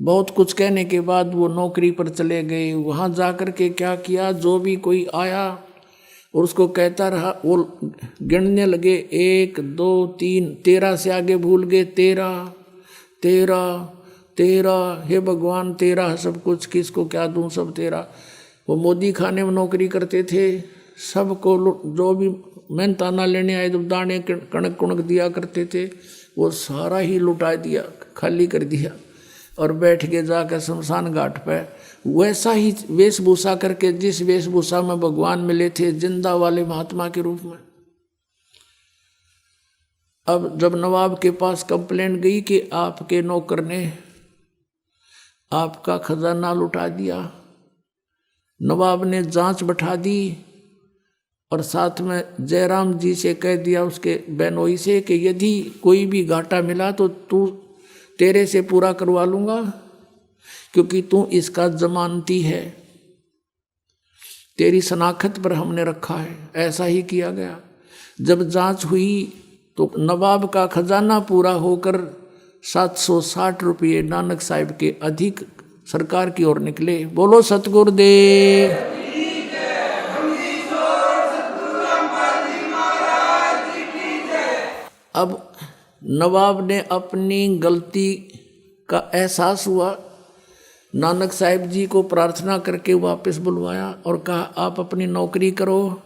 बहुत कुछ कहने के बाद वो नौकरी पर चले गए। वहाँ जा कर के क्या किया, जो भी कोई आया और उसको कहता रहा, वो गिनने लगे 1 2 3, 13 से आगे भूल गए। 13 13 13, हे भगवान 13 सब कुछ, किसको क्या दूं, सब 13। वो मोदी खाने में नौकरी करते थे, सबको जो भी मेहनताना लेने आए तो दाने कणक कुणक दिया करते थे, वो सारा ही लुटा दिया, खाली कर दिया और बैठ के जाकर शमशान घाट पे वैसा ही वेशभूषा करके, जिस वेशभूषा में भगवान मिले थे जिंदा वाले महात्मा के रूप में। अब जब नवाब के पास कंप्लेंट गई कि आपके नौकर ने आपका खजाना लुटा दिया, नवाब ने जांच बैठा दी और साथ में जयराम जी से कह दिया, उसके बहनोई से, कि यदि कोई भी घाटा मिला तो तेरे से पूरा करवा लूँगा, क्योंकि तू इसका जमानती है, तेरी शनाख्त पर हमने रखा है। ऐसा ही किया गया। जब जांच हुई तो नवाब का खजाना पूरा होकर 760 रुपये नानक साहिब के अधिक सरकार की ओर निकले। बोलो सतगुरुदेव। अब नवाब ने अपनी गलती का एहसास हुआ, नानक साहिब जी को प्रार्थना करके वापस बुलवाया और कहा, आप अपनी नौकरी करो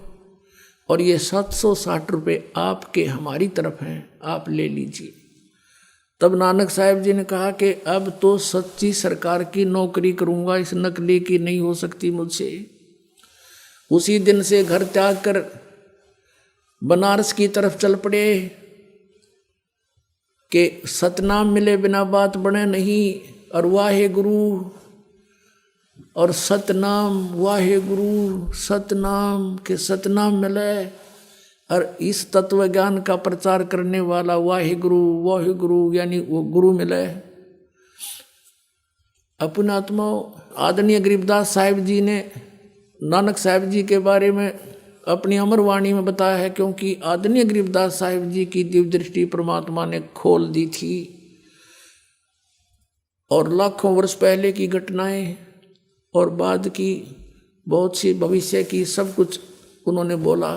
और ये 760 रुपये आपके हमारी तरफ हैं, आप ले लीजिए। तब नानक साहिब जी ने कहा कि अब तो सच्ची सरकार की नौकरी करूँगा, इस नकली की नहीं हो सकती मुझसे। उसी दिन से घर त्याग कर बनारस की तरफ चल पड़े कि सतनाम मिले बिना बात बने नहीं, और वाहे गुरु और सतनाम, वाहे गुरु सतनाम के सतनाम मिले, और इस तत्व ज्ञान का प्रचार करने वाला वाहे गुरु यानी वो गुरु मिले। अपने आत्मा आदरणीय गरीबदास साहिब जी ने नानक साहिब जी के बारे में अपनी अमर वाणी में बताया है, क्योंकि आदरणीय गरीबदास साहिब जी की दिव्य दृष्टि परमात्मा ने खोल दी थी और लाखों वर्ष पहले की घटनाएं और बाद की बहुत सी भविष्य की सब कुछ उन्होंने बोला।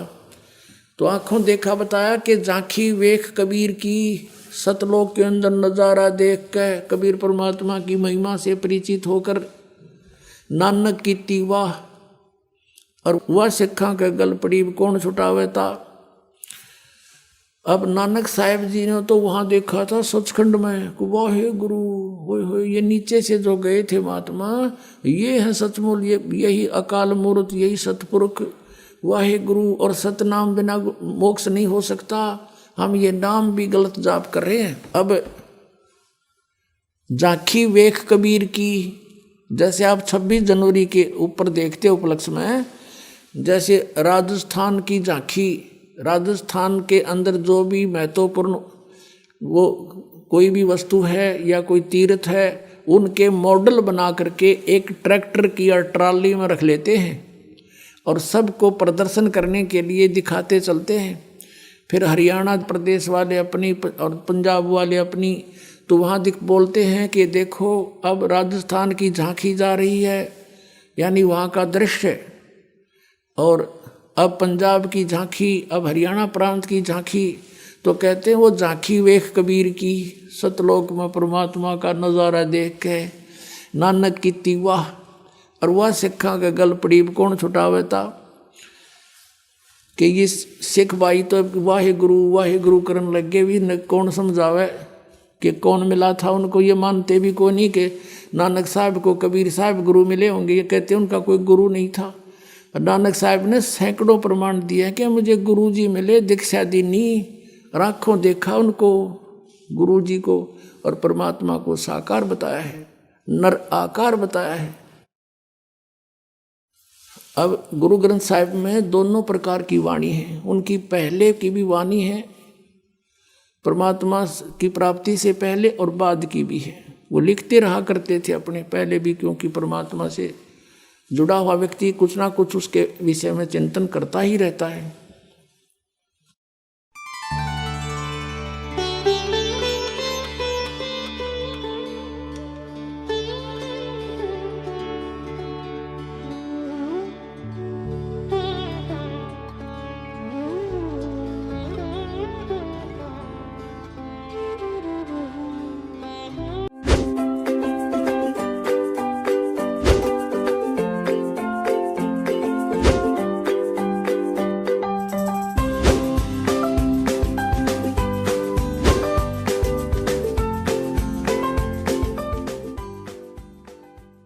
तो आँखों देखा बताया कि झांकी वेख कबीर की, सतलोक के अंदर नज़ारा देख के कबीर परमात्मा की महिमा से परिचित होकर नानक की तीवा और वह सिखा के गल पड़ी कौन छुटावे था। अब नानक साहिब जी ने तो वहाँ देखा था सचखंड में, वाहे गुरु हो, ये नीचे से जो गए थे महात्मा, ये है सचमुच, यही अकाल मूर्त, यही सतपुरुष वाहे गुरु। और सतनाम बिना मोक्ष नहीं हो सकता, हम ये नाम भी गलत जाप कर रहे हैं। अब झांकी वेख कबीर की, जैसे आप 26 जनवरी के ऊपर देखते हो उपलक्ष्य में, जैसे राजस्थान की झांकी, राजस्थान के अंदर जो भी महत्वपूर्ण वो कोई भी वस्तु है या कोई तीर्थ है, उनके मॉडल बना करके एक ट्रैक्टर की या ट्राली में रख लेते हैं और सबको प्रदर्शन करने के लिए दिखाते चलते हैं। फिर हरियाणा प्रदेश वाले अपनी और पंजाब वाले अपनी, तो वहाँ बोलते हैं कि देखो अब राजस्थान की झांकी जा रही है, यानी वहाँ का दृश्य, और अब पंजाब की झांकी, अब हरियाणा प्रांत की झांकी। तो कहते हैं वो झांकी वेख कबीर की, सतलोक में परमात्मा का नज़ारा देख के नानक की तीवा और वह सिखा के गल पड़ी कौन छुटावे था। कि ये सिख भाई तो वाहे गुरु करने लगे भी न, कौन समझावे कि कौन मिला था उनको। ये मानते भी कोई नहीं कि नानक साहब को कबीर साहब गुरु मिले होंगे, ये कहते उनका कोई गुरु नहीं था। नानक साहब ने सैकड़ों प्रमाण दिए कि मुझे गुरु जी मिले, दीक्षा दी नहीं, आँखों देखा उनको, गुरु जी को, और परमात्मा को साकार बताया है, नर आकार बताया है। अब गुरु ग्रंथ साहिब में दोनों प्रकार की वाणी है। उनकी पहले की भी वाणी है, परमात्मा की प्राप्ति से पहले, और बाद की भी है। वो लिखते रहा करते थे अपने पहले भी, क्योंकि परमात्मा से जुड़ा हुआ व्यक्ति कुछ ना कुछ उसके विषय में चिंतन करता ही रहता है।